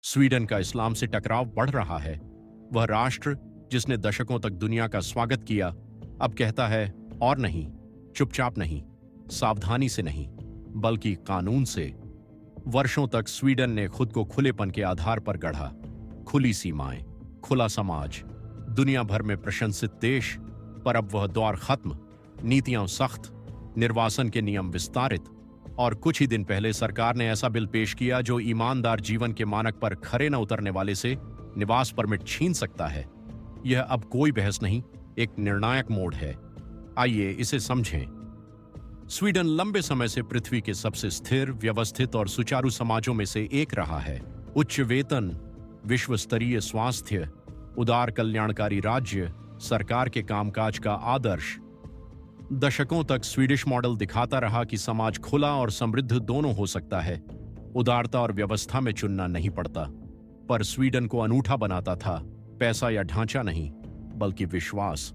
Sweden का इस्लाम से टकराव बढ़ रहा है। वह राष्ट्र जिसने दशकों तक दुनिया का स्वागत किया, अब कहता है और नहीं, चुपचाप नहीं, सावधानी से नहीं, बल्कि कानून से। वर्षों तक स्वीडन ने खुद को खुलेपन के आधार पर गढ़ा। खुली सीमाएं, खुला समाज, दुनिया भर में प्रशंसित देश। पर अब वह दौर खत्म। नीतियां सख्त, निर्वासन के नियम विस्तारित, और कुछ ही दिन पहले सरकार ने ऐसा बिल पेश किया जो ईमानदार जीवन के मानक पर खरे न उतरने वाले से निवास परमिट छीन सकता है। यह अब कोई बहस नहीं, एक निर्णायक मोड़ है। आइए इसे समझें। स्वीडन लंबे समय से पृथ्वी के सबसे स्थिर, व्यवस्थित और सुचारू समाजों में से एक रहा है। उच्च वेतन, विश्व स्तरीय स्वास्थ्य, उदार कल्याणकारी राज्य, सरकार के कामकाज का आदर्श। दशकों तक स्वीडिश मॉडल दिखाता रहा कि समाज खुला और समृद्ध दोनों हो सकता है। उदारता और व्यवस्था में चुनना नहीं पड़ता। पर स्वीडन को अनूठा बनाता था पैसा या ढांचा नहीं, बल्कि विश्वास।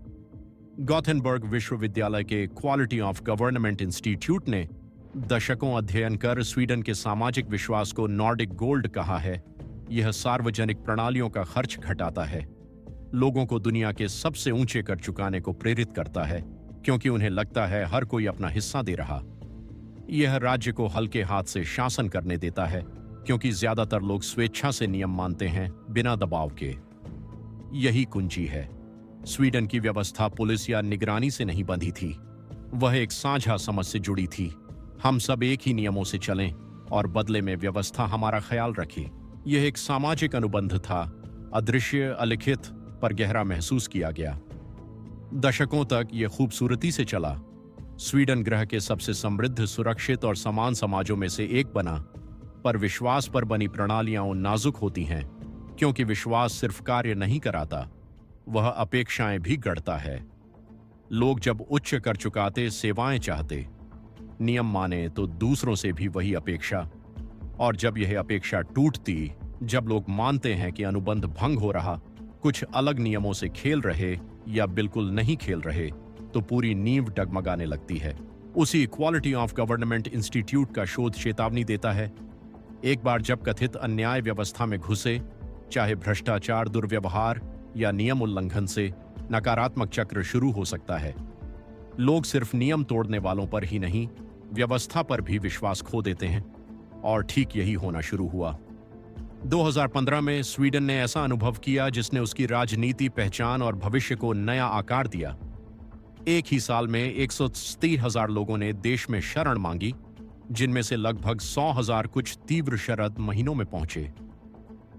गॉथेनबर्ग विश्वविद्यालय के क्वालिटी ऑफ गवर्नमेंट इंस्टीट्यूट ने दशकों अध्ययन कर स्वीडन के सामाजिक विश्वास को नॉर्डिक गोल्ड कहा है। यह सार्वजनिक प्रणालियों का खर्च घटाता है, लोगों को दुनिया के सबसे ऊंचे कर चुकाने को प्रेरित करता है, क्योंकि उन्हें लगता है हर कोई अपना हिस्सा दे रहा। यह राज्य को हल्के हाथ से शासन करने देता है, क्योंकि ज्यादातर लोग स्वेच्छा से नियम मानते हैं, बिना दबाव के। यही कुंजी है। स्वीडन की व्यवस्था पुलिस या निगरानी से नहीं बंधी थी, वह एक साझा समझ से जुड़ी थी। हम सब एक ही नियमों से चलें और बदले में व्यवस्था हमारा ख्याल रखे। यह एक सामाजिक अनुबंध था, अदृश्य, अलिखित, पर गहरा महसूस किया गया। दशकों तक यह खूबसूरती से चला। स्वीडन ग्रह के सबसे समृद्ध, सुरक्षित और समान समाजों में से एक बना। पर विश्वास पर बनी प्रणालियां नाजुक होती हैं, क्योंकि विश्वास सिर्फ कार्य नहीं कराता, वह अपेक्षाएं भी गढ़ता है। लोग जब उच्च कर चुकाते सेवाएं चाहते, नियम माने तो दूसरों से भी वही अपेक्षा। और जब यह अपेक्षा टूटती, जब लोग मानते हैं कि अनुबंध भंग हो रहा, कुछ अलग नियमों से खेल रहे या बिल्कुल नहीं खेल रहे, तो पूरी नींव डगमगाने लगती है। उसी क्वालिटी ऑफ गवर्नमेंट इंस्टीट्यूट का शोध चेतावनी देता है। एक बार जब कथित अन्याय व्यवस्था में घुसे, चाहे भ्रष्टाचार, दुर्व्यवहार या नियम उल्लंघन से, नकारात्मक चक्र शुरू हो सकता है। लोग सिर्फ नियम तोड़ने वालों पर ही नहीं, व्यवस्था पर भी विश्वास खो देते हैं। और ठीक यही होना शुरू हुआ। 2015 में स्वीडन ने ऐसा अनुभव किया जिसने उसकी राजनीति, पहचान और भविष्य को नया आकार दिया। एक ही साल में 130,000 लोगों ने देश में शरण मांगी, जिनमें से लगभग 100,000 कुछ तीव्र शरद महीनों में पहुंचे।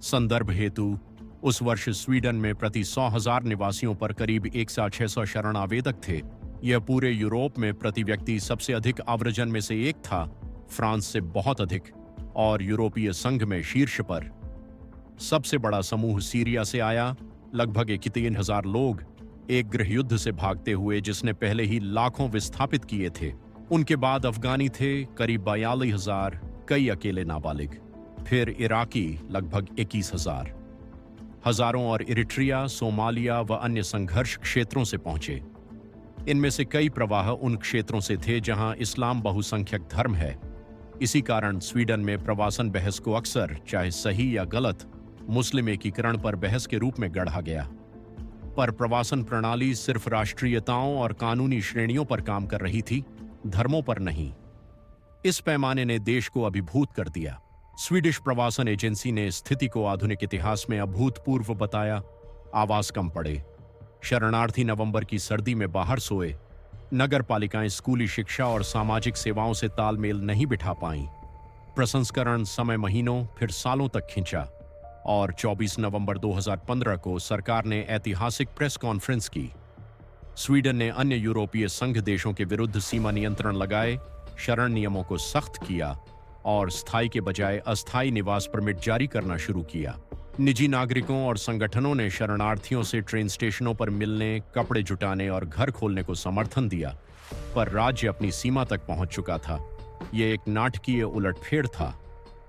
संदर्भ हेतु, उस वर्ष स्वीडन में प्रति 100,000 निवासियों पर करीब 1,600 शरण आवेदक थे। यह पूरे यूरोप में प्रति व्यक्ति सबसे अधिक आव्रजन में से एक था, फ्रांस से बहुत अधिक, और यूरोपीय संघ में शीर्ष पर। सबसे बड़ा समूह सीरिया से आया, लगभग 31,000 लोग, एक गृहयुद्ध से भागते हुए जिसने पहले ही लाखों विस्थापित किए थे। उनके बाद अफगानी थे, करीब 42,000, कई अकेले नाबालिग। फिर इराकी, लगभग 21,000। हजारों और इरिट्रिया, सोमालिया व अन्य संघर्ष क्षेत्रों से पहुंचे। इनमें से कई प्रवाह उन क्षेत्रों से थे जहां इस्लाम बहुसंख्यक धर्म है। इसी कारण स्वीडन में प्रवासन बहस को अक्सर, चाहे सही या गलत, मुस्लिम एकीकरण पर बहस के रूप में गढ़ा गया। पर प्रवासन प्रणाली सिर्फ राष्ट्रीयताओं और कानूनी श्रेणियों पर काम कर रही थी, धर्मों पर नहीं। इस पैमाने ने देश को अभिभूत कर दिया। स्वीडिश प्रवासन एजेंसी ने स्थिति को आधुनिक इतिहास में अभूतपूर्व बताया। आवास कम पड़े, शरणार्थी नवंबर की सर्दी में बाहर सोए, नगर पालिकाएं स्कूली शिक्षा और सामाजिक सेवाओं से तालमेल नहीं बिठा पाईं। प्रसंस्करण समय महीनों, फिर सालों तक खिंचा, और 24 नवंबर 2015 को सरकार ने ऐतिहासिक प्रेस कॉन्फ्रेंस की। स्वीडन ने अन्य यूरोपीय संघ देशों के विरुद्ध सीमा नियंत्रण लगाए, शरण नियमों को सख्त किया और स्थायी के बजाय अस्थायी निवास परमिट जारी करना शुरू किया। निजी नागरिकों और संगठनों ने शरणार्थियों से ट्रेन स्टेशनों पर मिलने, कपड़े जुटाने और घर खोलने को समर्थन दिया। पर राज्य अपनी सीमा तक पहुंच चुका था। यह एक नाटकीय उलटफेर था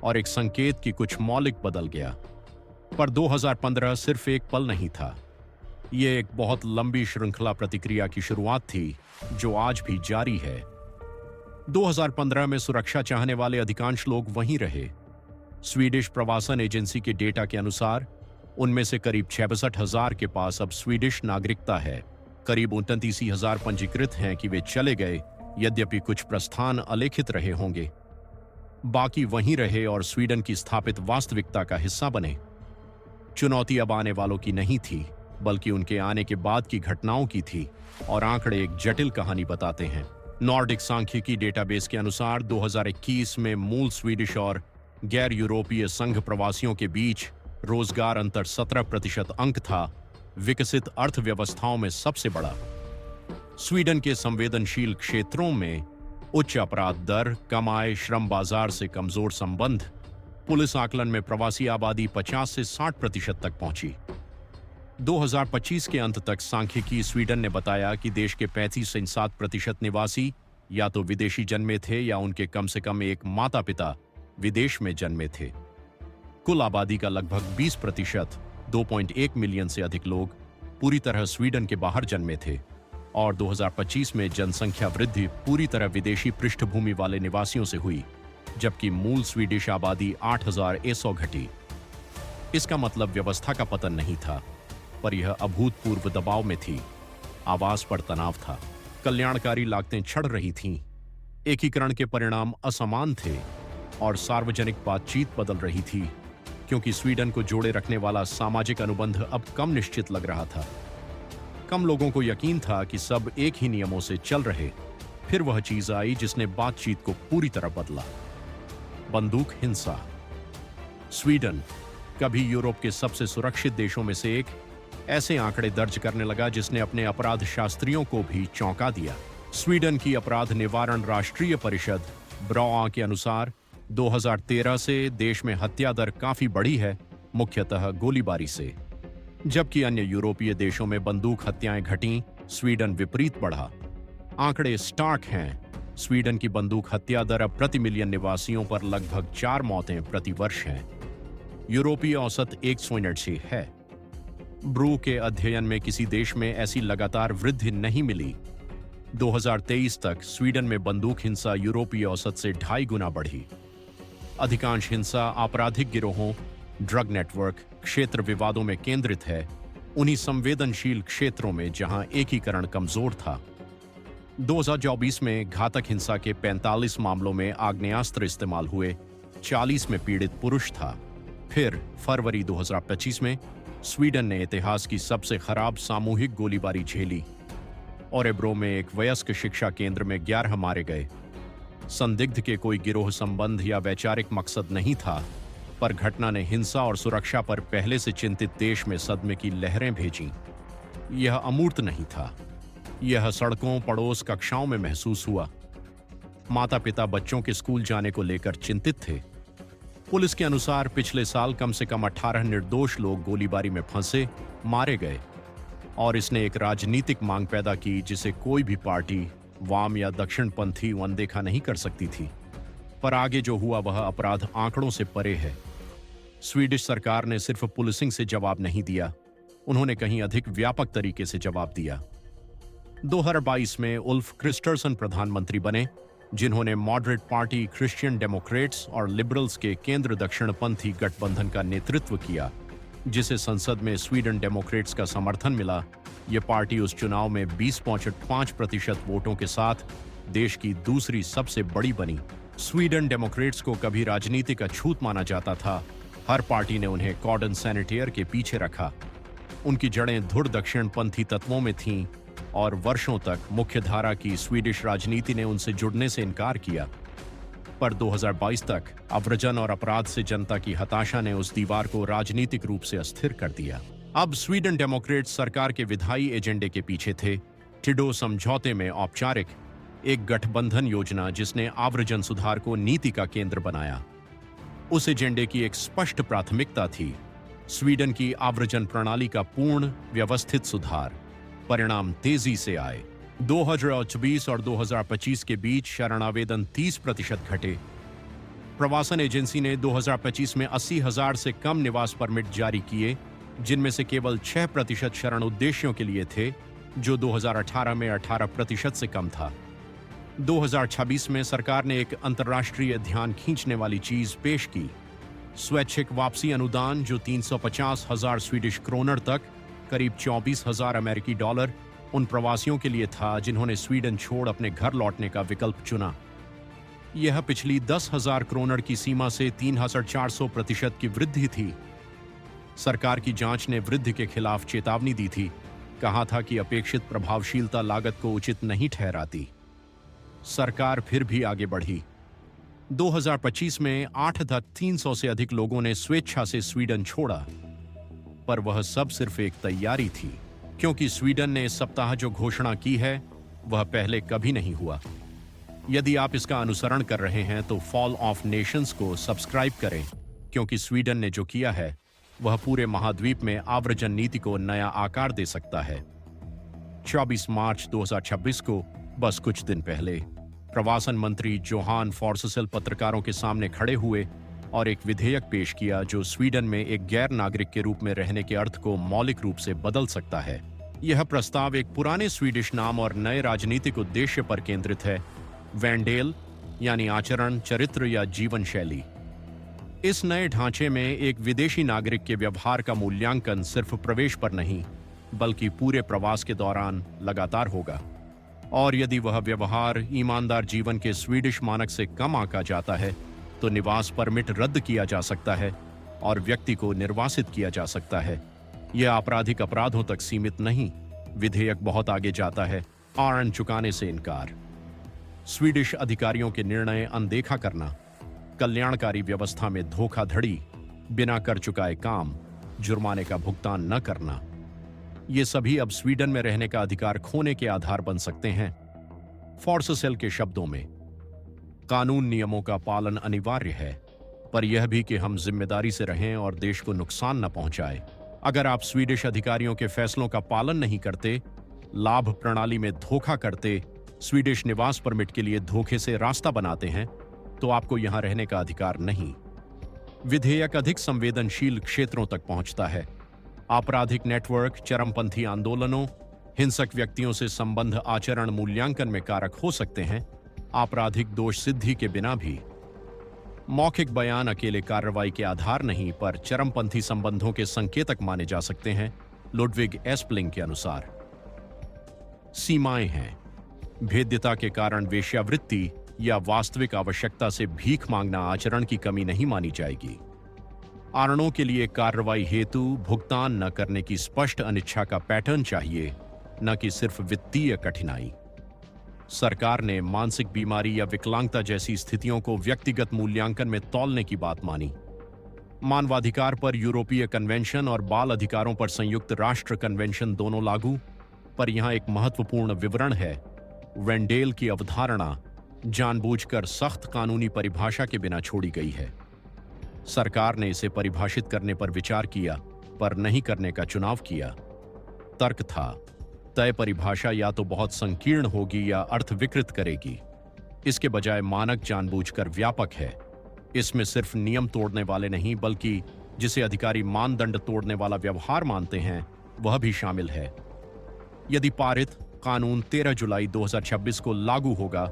और एक संकेत कि कुछ मौलिक बदल गया। पर 2015 सिर्फ एक पल नहीं था, यह एक बहुत लंबी श्रृंखला प्रतिक्रिया की शुरुआत थी, जो आज भी जारी है। 2015 में सुरक्षा चाहने वाले अधिकांश लोग वहीं रहे। स्वीडिश प्रवासन एजेंसी के डेटा के अनुसार उनमें से करीब 66,000 के पास अब स्वीडिश नागरिकता है। करीब 29,000 पंजीकृत हैं कि वे चले गए, यद्यपि कुछ प्रस्थान अलेखित रहे होंगे। बाकी वहीं रहे और स्वीडन की स्थापित वास्तविकता का हिस्सा बने। चुनौती अब आने वालों की नहीं थी, बल्कि उनके आने के बाद की घटनाओं की थी, और आंकड़े एक जटिल कहानी बताते हैं। नॉर्डिक सांख्यिकी डेटाबेस के अनुसार 2021 में मूल स्वीडिश और गैर यूरोपीय संघ प्रवासियों के बीच रोजगार अंतर 17% अंक था, विकसित अर्थव्यवस्थाओं में सबसे बड़ा। स्वीडन के संवेदनशील क्षेत्रों में उच्च अपराध दर, कम आय, श्रम बाजार से कमजोर संबंध, पुलिस आकलन में प्रवासी आबादी 50 से 60% तक पहुंची। 2025 के अंत तक सांख्यिकी स्वीडन ने बताया कि देश के 35 से 7% निवासी या तो विदेशी जन्मे थे या उनके कम से कम एक माता पिता विदेश में जन्मे थे। कुल आबादी का लगभग 20%, 2.1 मिलियन से अधिक लोग पूरी तरह स्वीडन के बाहर जन्मे थे, और 2025 में जनसंख्या वृद्धि पूरी तरह विदेशी पृष्ठभूमि वाले निवासियों से हुई, जबकि मूल स्वीडिश आबादी 8,100 घटी। इसका मतलब व्यवस्था का पतन नहीं था, पर यह अभूतपूर्व दबाव में थी। आवास पर तनाव था, कल्याणकारी लागतें बढ़ रही थीं, एकीकरण के परिणाम असमान थे, और सार्वजनिक बातचीत बदल रही थी, क्योंकि स्वीडन को जोड़े रखने वाला सामाजिक अनुबंध अब कम निश्चित लग रहा था। कम लोगों को यकीन था कि सब एक ही नियमों से चल रहे। फिर वह चीज आई जिसने बातचीत को पूरी तरह बदला, बंदूक हिंसा। स्वीडन, कभी यूरोप के सबसे सुरक्षित देशों में से एक, ऐसे आंकड़े दर्ज करने लगा जिसने अपने अपराध शास्त्रियों को भी चौंका दिया। स्वीडन की अपराध निवारण राष्ट्रीय परिषद ब्रॉआ के अनुसार 2013 से देश में हत्या दर काफी बढ़ी है, मुख्यतः गोलीबारी से। जबकि अन्य यूरोपीय देशों में बंदूक हत्याएं घटीं, स्वीडन विपरीत बढ़ा। आंकड़े स्टार्क हैं। स्वीडन की बंदूक हत्या दर अब प्रति मिलियन निवासियों पर लगभग 4 मौतें प्रति वर्ष हैं। यूरोपीय औसत 100 है। ब्रू के अध्ययन में किसी देश में ऐसी लगातार वृद्धि नहीं मिली। 2023 तक स्वीडन में बंदूक हिंसा यूरोपीय औसत से 2.5 गुना बढ़ी। अधिकांश हिंसा आपराधिक गिरोहों, ड्रग नेटवर्क, क्षेत्र विवादों में केंद्रित है, उन्हीं संवेदनशील क्षेत्रों में जहां एकीकरण कमजोर था। 2024 में घातक हिंसा के 45 मामलों में आग्नेयास्त्र इस्तेमाल हुए, 40 में पीड़ित पुरुष था। फिर फरवरी 2025 में स्वीडन ने इतिहास की सबसे खराब सामूहिक गोलीबारी झेली। ओरेब्रो में एक वयस्क शिक्षा केंद्र में 11 मारे गए। संदिग्ध के कोई गिरोह संबंध या वैचारिक मकसद नहीं था, पर घटना ने हिंसा और सुरक्षा पर पहले से चिंतित देश में सदमे की लहरें भेजीं। यह अमूर्त नहीं था, यह सड़कों, पड़ोस, कक्षाओं में महसूस हुआ। माता पिता बच्चों के स्कूल जाने को लेकर चिंतित थे। पुलिस के अनुसार पिछले साल कम से कम 18 निर्दोष लोग गोलीबारी में फंसे, मारे गए, और इसने एक राजनीतिक मांग पैदा की जिसे कोई भी पार्टी, वाम या दक्षिणपंथी, अनदेखा नहीं कर सकती थी। पर आगे जो हुआ वह अपराध आंकड़ों से परे है। स्वीडिश सरकार ने सिर्फ पुलिसिंग से जवाब नहीं दिया, उन्होंने कहीं अधिक व्यापक तरीके से जवाब दिया। 2022 में उल्फ क्रिस्टर्सन प्रधानमंत्री बने, जिन्होंने मॉडरेट पार्टी क्रिश्चियन डेमोक्रेट्स और लिबरल्स के केंद्र दक्षिणपंथी गठबंधन का नेतृत्व किया, जिसे संसद में स्वीडन डेमोक्रेट्स का समर्थन मिला। यह पार्टी उस चुनाव में 20.5% वोटों के साथ देश की दूसरी सबसे बड़ी बनी। स्वीडन डेमोक्रेट्स को कभी राजनीति का छूत माना जाता था। हर पार्टी ने उन्हें कॉर्डन सैनिटेयर के पीछे रखा। उनकी जड़ें धुर दक्षिणपंथी तत्वों में थीं, और वर्षों तक मुख्यधारा की स्वीडिश राजनीति ने उनसे जुड़ने से इनकार किया। पर 2022 तक अव्रजन और अपराध से जनता की हताशा ने उस दीवार को राजनीतिक रूप से अस्थिर कर दिया। अब स्वीडन डेमोक्रेट्स सरकार के विधायी एजेंडे के पीछे थे। टिडो समझौते में औपचारिक एक गठबंधन योजना जिसने आव्रजन सुधार को नीति का केंद्र बनाया। उस एजेंडे की एक स्पष्ट प्राथमिकता थी स्वीडन की आव्रजन प्रणाली का पूर्ण व्यवस्थित सुधार। परिणाम तेजी से आए। 2024 और 2025 के बीच शरणावेदन 30% घटे। प्रवासन एजेंसी ने 2025 में 80,000 से कम निवास परमिट जारी किए, जिनमें से केवल 6% शरण उद्देश्यों के लिए थे, जो 2018 में 18% से कम था। 2026 में सरकार ने एक अंतर्राष्ट्रीय ध्यान खींचने वाली चीज पेश की। स्वैच्छिक वापसी अनुदान जो 350,000 स्वीडिश क्रोनर तक करीब 24,000 अमेरिकी डॉलर उन प्रवासियों के लिए था जिन्होंने स्वीडन छोड़ अपने घर लौटने का विकल्प चुना। यह पिछली 10,000 क्रोनर की सीमा से 3,400% की वृद्धि थी। सरकार की जांच ने वृद्धि के खिलाफ चेतावनी दी थी, कहा था कि अपेक्षित प्रभावशीलता लागत को उचित नहीं ठहराती। सरकार फिर भी आगे बढ़ी। 2025 में 8,300 से अधिक लोगों ने स्वेच्छा से स्वीडन छोड़ा, पर वह सब सिर्फ एक तैयारी थी, क्योंकि स्वीडन ने इस सप्ताह जो घोषणा की है वह पहले कभी नहीं हुआ। यदि आप इसका अनुसरण कर रहे हैं तो फॉल ऑफ नेशंस को सब्सक्राइब करें, क्योंकि स्वीडन ने जो किया है वह पूरे महाद्वीप में आव्रजन नीति को नया आकार दे सकता है। 24 मार्च 2026 को, बस कुछ दिन पहले, प्रवासन मंत्री जोहान फॉर्ससेल पत्रकारों के सामने खड़े हुए और एक विधेयक पेश किया जो स्वीडन में एक गैर नागरिक के रूप में रहने के अर्थ को मौलिक रूप से बदल सकता है। यह प्रस्ताव एक पुराने स्वीडिश नाम और नए राजनीतिक उद्देश्य पर केंद्रित है, वैंडेल यानी आचरण, चरित्र या जीवन शैली। इस नए ढांचे में एक विदेशी नागरिक के व्यवहार का मूल्यांकन सिर्फ प्रवेश पर नहीं, बल्कि पूरे प्रवास के दौरान लगातार होगा। और यदि वह व्यवहार ईमानदार जीवन के स्वीडिश मानक से कम आंका जाता है, तो निवास परमिट रद्द किया जा सकता है और व्यक्ति को निर्वासित किया जा सकता है। यह आपराधिक अपराधों तक सीमित नहीं, विधेयक बहुत आगे जाता है। आरण चुकाने से इनकार, स्वीडिश अधिकारियों के निर्णय अनदेखा करना, कल्याणकारी व्यवस्था में धोखाधड़ी, बिना कर चुकाए काम, जुर्माने का भुगतान न करना, ये सभी अब स्वीडन में रहने का अधिकार खोने के आधार बन सकते हैं। फॉर्ससेल के शब्दों में, कानून नियमों का पालन अनिवार्य है, पर यह भी कि हम जिम्मेदारी से रहें और देश को नुकसान न पहुंचाए। अगर आप स्वीडिश अधिकारियों के फैसलों का पालन नहीं करते, लाभ प्रणाली में धोखा करते, स्वीडिश निवास परमिट के लिए धोखे से रास्ता बनाते हैं, तो आपको यहां रहने का अधिकार नहीं। विधेयक अधिक संवेदनशील क्षेत्रों तक पहुंचता है। आपराधिक नेटवर्क, चरमपंथी आंदोलनों, हिंसक व्यक्तियों से संबंध आचरण मूल्यांकन में कारक हो सकते हैं, आपराधिक दोष सिद्धि के बिना भी। मौखिक बयान अकेले कार्रवाई के आधार नहीं, पर चरमपंथी संबंधों के संकेतक माने जा सकते हैं, लुडविग एस्पलिंग के अनुसार। सीमाएं हैं। भेद्यता के कारण वेश्यावृत्ति या वास्तविक आवश्यकता से भीख मांगना आचरण की कमी नहीं मानी जाएगी। आरणों के लिए कार्रवाई हेतु भुगतान न करने की स्पष्ट अनिच्छा का पैटर्न चाहिए, न कि सिर्फ वित्तीय कठिनाई। सरकार ने मानसिक बीमारी या विकलांगता जैसी स्थितियों को व्यक्तिगत मूल्यांकन में तौलने की बात मानी। मानवाधिकार पर यूरोपीय कन्वेंशन और बाल अधिकारों पर संयुक्त राष्ट्र कन्वेंशन दोनों लागू, पर यहां एक महत्वपूर्ण विवरण है। वेंडेल की अवधारणा जानबूझकर सख्त कानूनी परिभाषा के बिना छोड़ी गई है। सरकार ने इसे परिभाषित करने पर विचार किया, पर नहीं करने का चुनाव किया। तर्क था, तय परिभाषा या तो बहुत संकीर्ण होगी या अर्थ विकृत करेगी। इसके बजाय मानक जानबूझकर व्यापक है। इसमें सिर्फ नियम तोड़ने वाले नहीं, बल्कि जिसे अधिकारी मानदंड तोड़ने वाला व्यवहार मानते हैं वह भी शामिल है। यदि पारित, कानून 13 जुलाई 2026 को लागू होगा,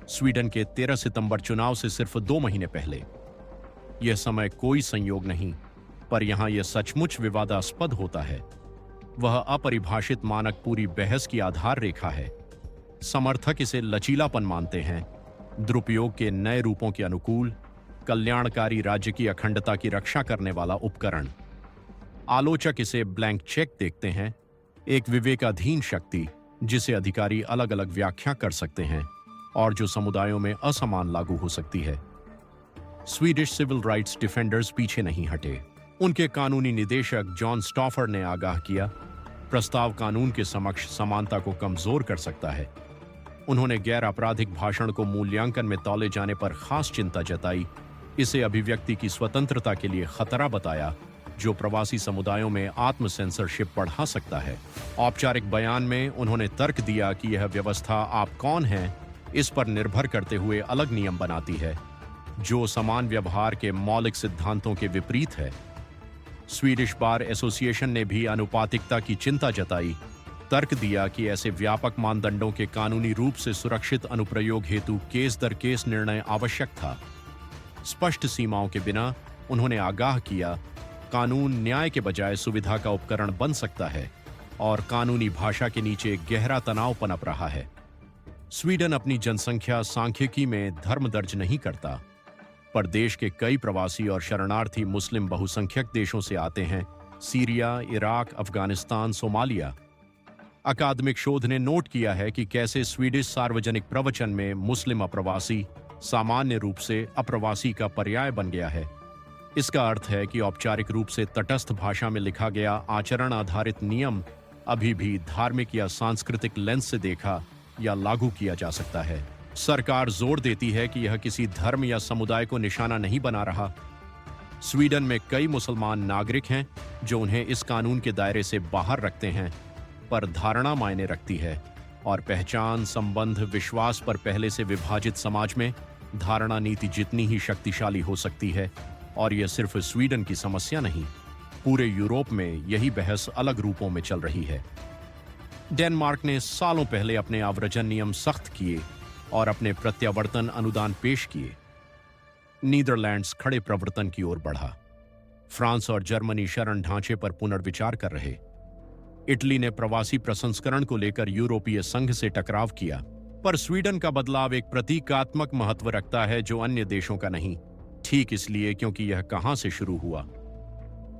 स्वीडन के 13 सितंबर चुनाव से सिर्फ 2 महीने पहले। यह समय कोई संयोग नहीं, पर यहां यह सचमुच विवादास्पद होता है। वह अपरिभाषित मानक पूरी बहस की आधार रेखा है। समर्थक इसे लचीलापन मानते हैं, दुरुपयोग के नए रूपों के अनुकूल, कल्याणकारी राज्य की अखंडता की रक्षा करने वाला उपकरण। आलोचक इसे ब्लैंक चेक देखते हैं, एक विवेकाधीन शक्ति जिसे अधिकारी अलग अलग व्याख्या कर सकते हैं और जो समुदायों में असमान लागू हो सकती है। स्वीडिश सिविल राइट्स डिफेंडर्स पीछे नहीं हटे। उनके कानूनी निदेशक जॉन स्टॉफर ने आगाह किया, प्रस्ताव कानून के समक्ष समानता को कमजोर कर सकता है। उन्होंने गैर आपराधिक भाषण को मूल्यांकन में तौले जाने पर खास चिंता जताई, इसे अभिव्यक्ति की स्वतंत्रता के लिए खतरा बताया, जो प्रवासी समुदायों में आत्म सेंसरशिप बढ़ा सकता है। औपचारिक बयान में उन्होंने तर्क दिया कि यह व्यवस्था आप कौन हैं इस पर निर्भर करते हुए अलग नियम बनाती है, जो समान व्यवहार के मौलिक सिद्धांतों के विपरीत है। स्वीडिश बार एसोसिएशन ने भी अनुपातिकता की चिंता जताई, तर्क दिया कि ऐसे व्यापक मानदंडों के कानूनी रूप से सुरक्षित अनुप्रयोग हेतु केस दर केस निर्णय आवश्यक था। स्पष्ट सीमाओं के बिना उन्होंने आगाह किया, कानून न्याय के बजाय सुविधा का उपकरण बन सकता है और कानूनी भाषा के नीचे गहरा तनाव पनप रहा है। स्वीडन अपनी जनसंख्या सांख्यिकी में धर्म दर्ज नहीं करता, पर देश के कई प्रवासी और शरणार्थी मुस्लिम बहुसंख्यक देशों से आते हैं, सीरिया, इराक, अफगानिस्तान, सोमालिया। अकादमिक शोध ने नोट किया है कि कैसे स्वीडिश सार्वजनिक प्रवचन में मुस्लिम अप्रवासी सामान्य रूप से अप्रवासी का पर्याय बन गया है। इसका अर्थ है कि औपचारिक रूप से तटस्थ भाषा में लिखा गया आचरण आधारित नियम अभी भी धार्मिक या सांस्कृतिक लेंस से देखा या लागू किया जा सकता है। सरकार जोर देती है कि यह किसी धर्म या समुदाय को निशाना नहीं बना रहा। स्वीडन में कई मुसलमान नागरिक हैं जो उन्हें इस कानून के दायरे से बाहर रखते हैं, पर धारणा मायने रखती है और पहचान, संबंध, विश्वास पर पहले से विभाजित समाज में धारणा नीति जितनी ही शक्तिशाली हो सकती है। और यह सिर्फ स्वीडन की समस्या नहीं, पूरे यूरोप में यही बहस अलग रूपों में चल रही है। डेनमार्क ने सालों पहले अपने आव्रजन नियम सख्त किए और अपने प्रत्यावर्तन अनुदान पेश किए। नीदरलैंड्स खड़े प्रवर्तन की ओर बढ़ा। फ्रांस और जर्मनी शरण ढांचे पर पुनर्विचार कर रहे। इटली ने प्रवासी प्रसंस्करण को लेकर यूरोपीय संघ से टकराव किया, पर स्वीडन का बदलाव एक प्रतीकात्मक महत्व रखता है जो अन्य देशों का नहीं। ठीक इसलिए क्योंकि यह कहां से शुरू हुआ।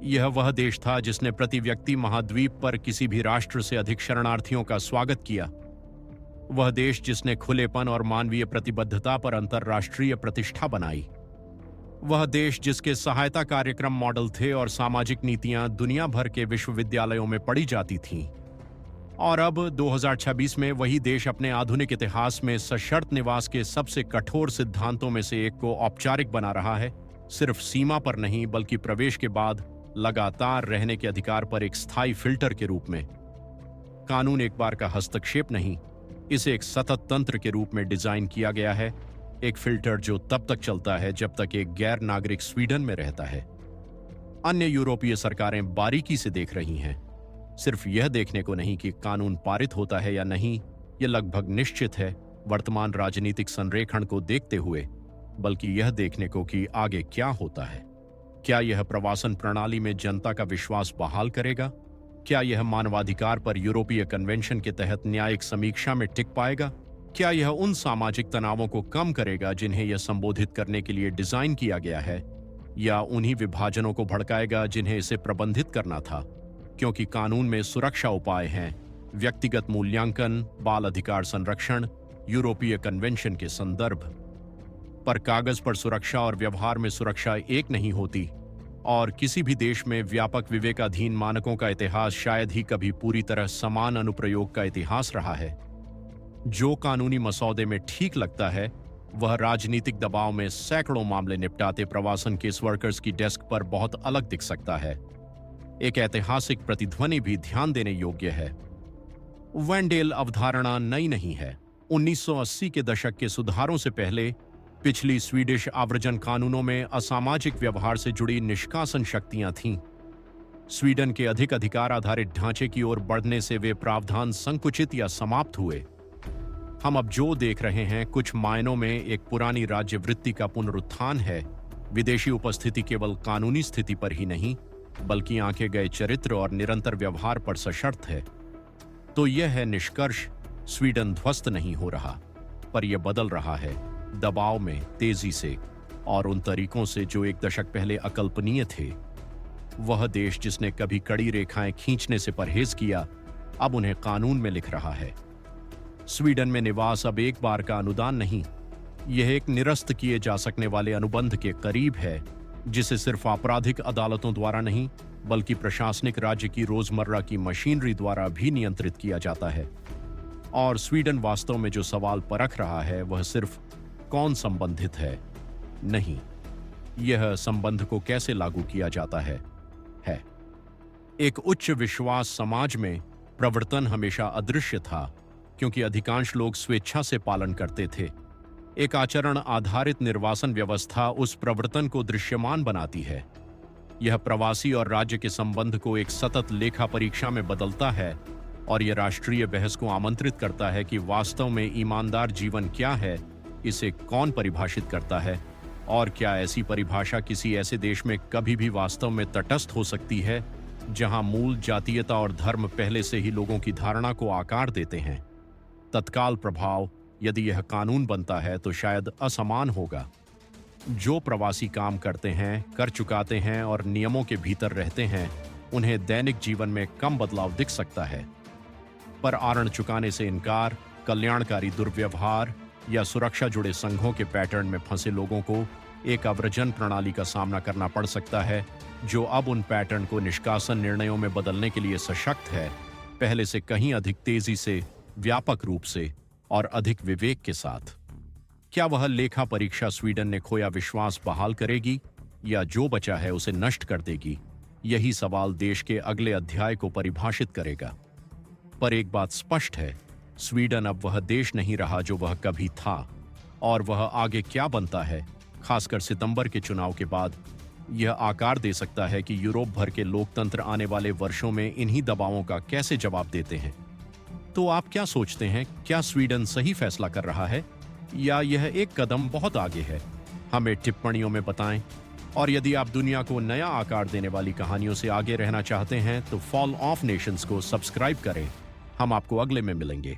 यह वह देश था जिसने प्रति व्यक्ति महाद्वीप पर किसी भी राष्ट्र से अधिक शरणार्थियों का स्वागत किया। वह देश जिसने खुलेपन और मानवीय प्रतिबद्धता पर अंतर्राष्ट्रीय प्रतिष्ठा बनाई। वह देश जिसके सहायता कार्यक्रम मॉडल थे और सामाजिक नीतियां दुनिया भर के विश्वविद्यालयों में पढ़ी जाती थीं। और अब 2026 में वही देश अपने आधुनिक इतिहास में सशर्त निवास के सबसे कठोर सिद्धांतों में से एक को औपचारिक बना रहा है, सिर्फ सीमा पर नहीं बल्कि प्रवेश के बाद लगातार रहने के अधिकार पर एक स्थायी फिल्टर के रूप में। कानून एक बार का हस्तक्षेप नहीं, इसे एक सतत तंत्र के रूप में डिजाइन किया गया है, एक फिल्टर जो तब तक चलता है जब तक एक गैर नागरिक स्वीडन में रहता है। अन्य यूरोपीय सरकारें बारीकी से देख रही हैं, सिर्फ यह देखने को नहीं कि कानून पारित होता है या नहीं, यह लगभग निश्चित है वर्तमान राजनीतिक संरेखण को देखते हुए, बल्कि यह देखने को कि आगे क्या होता है। क्या यह प्रवासन प्रणाली में जनता का विश्वास बहाल करेगा? क्या यह मानवाधिकार पर यूरोपीय कन्वेंशन के तहत न्यायिक समीक्षा में टिक पाएगा? क्या यह उन सामाजिक तनावों को कम करेगा जिन्हें यह संबोधित करने के लिए डिजाइन किया गया है, या उन्हीं विभाजनों को भड़काएगा जिन्हें इसे प्रबंधित करना था? क्योंकि कानून में सुरक्षा उपाय हैं, व्यक्तिगत मूल्यांकन, बाल अधिकार संरक्षण, यूरोपीय कन्वेंशन के संदर्भ। पर कागज पर सुरक्षा और व्यवहार में सुरक्षा एक नहीं होती, और किसी भी देश में व्यापक विवेकाधीन मानकों का इतिहास शायद ही कभी पूरी तरह समान अनुप्रयोग का इतिहास रहा है। जो कानूनी मसौदे में ठीक लगता है, वह राजनीतिक दबाव में सैकड़ों मामले निपटाते प्रवासन केस वर्कर्स की डेस्क पर बहुत अलग दिख सकता है। एक ऐतिहासिक प्रतिध्वनि भी ध्यान देने योग्य है। वेंडेल अवधारणा नई नहीं है। 1980 के दशक के सुधारों से पहले पिछली स्वीडिश आव्रजन कानूनों में असामाजिक व्यवहार से जुड़ी निष्कासन शक्तियां थीं। स्वीडन के अधिक अधिकार आधारित ढांचे की ओर बढ़ने से वे प्रावधान संकुचित या समाप्त हुए। हम अब जो देख रहे हैं कुछ मायनों में एक पुरानी राज्य वृत्ति का पुनरुत्थान है। विदेशी उपस्थिति केवल कानूनी स्थिति पर ही नहीं, बल्कि आंके गए चरित्र और निरंतर व्यवहार पर सशर्त है। तो यह है निष्कर्ष, स्वीडन ध्वस्त नहीं हो रहा, पर यह बदल रहा है, दबाव में, तेजी से, और उन तरीकों से जो एक दशक पहले अकल्पनीय थे। वह देश जिसने कभी कड़ी रेखाएं खींचने से परहेज किया, अब उन्हें कानून में लिख रहा है। स्वीडन में निवास अब एक बार का अनुदान नहीं, यह एक निरस्त किए जा सकने वाले अनुबंध के करीब है, जिसे सिर्फ आपराधिक अदालतों द्वारा नहीं बल्कि प्रशासनिक राज्य की रोजमर्रा की मशीनरी द्वारा भी नियंत्रित किया जाता है। और स्वीडन वास्तव में जो सवाल परख रहा है वह सिर्फ कौन संबंधित है नहीं, यह संबंध को कैसे लागू किया जाता है। एक उच्च विश्वास समाज में प्रवर्तन हमेशा अदृश्य था, क्योंकि अधिकांश लोग स्वेच्छा से पालन करते थे। एक आचरण आधारित निर्वासन व्यवस्था उस प्रवर्तन को दृश्यमान बनाती है। यह प्रवासी और राज्य के संबंध को एक सतत लेखा परीक्षा में बदलता है, और यह राष्ट्रीय बहस को आमंत्रित करता है कि वास्तव में ईमानदार जीवन क्या है, इसे कौन परिभाषित करता है, और क्या ऐसी परिभाषा किसी ऐसे देश में कभी भी वास्तव में तटस्थ हो सकती है जहां मूल जातीयता और धर्म पहले से ही लोगों की धारणा को आकार देते हैं? तत्काल प्रभाव, यदि यह कानून बनता है तो शायद असमान होगा। जो प्रवासी काम करते हैं, कर चुकाते हैं और नियमों के भीतर रहते हैं, उन्हें दैनिक जीवन में कम बदलाव दिख सकता है। पर आरण चुकाने से इनकार, कल्याणकारी दुर्व्यवहार या सुरक्षा जुड़े संघों के पैटर्न में फंसे लोगों को एक अव्रजन प्रणाली का सामना करना पड़ सकता है, जो अब उन पैटर्न को निष्कासन निर्णयों में बदलने के लिए सशक्त है, पहले से कहीं अधिक तेजी से, व्यापक रूप से और अधिक विवेक के साथ। क्या वह लेखा परीक्षा स्वीडन ने खोया विश्वास बहाल करेगी या जो बचा है उसे नष्ट कर देगी? यही सवाल देश के अगले अध्याय को परिभाषित करेगा। पर एक बात स्पष्ट है, स्वीडन अब वह देश नहीं रहा जो वह कभी था, और वह आगे क्या बनता है, खासकर सितंबर के चुनाव के बाद, यह आकार दे सकता है कि यूरोप भर के लोकतंत्र आने वाले वर्षों में इन्हीं दबावों का कैसे जवाब देते हैं। तो आप क्या सोचते हैं, क्या स्वीडन सही फैसला कर रहा है या यह एक कदम बहुत आगे है? हमें टिप्पणियों में बताएं। और यदि आप दुनिया को नया आकार देने वाली कहानियों से आगे रहना चाहते हैं तो फॉल ऑफ नेशंस को सब्सक्राइब करें। हम आपको अगले में मिलेंगे।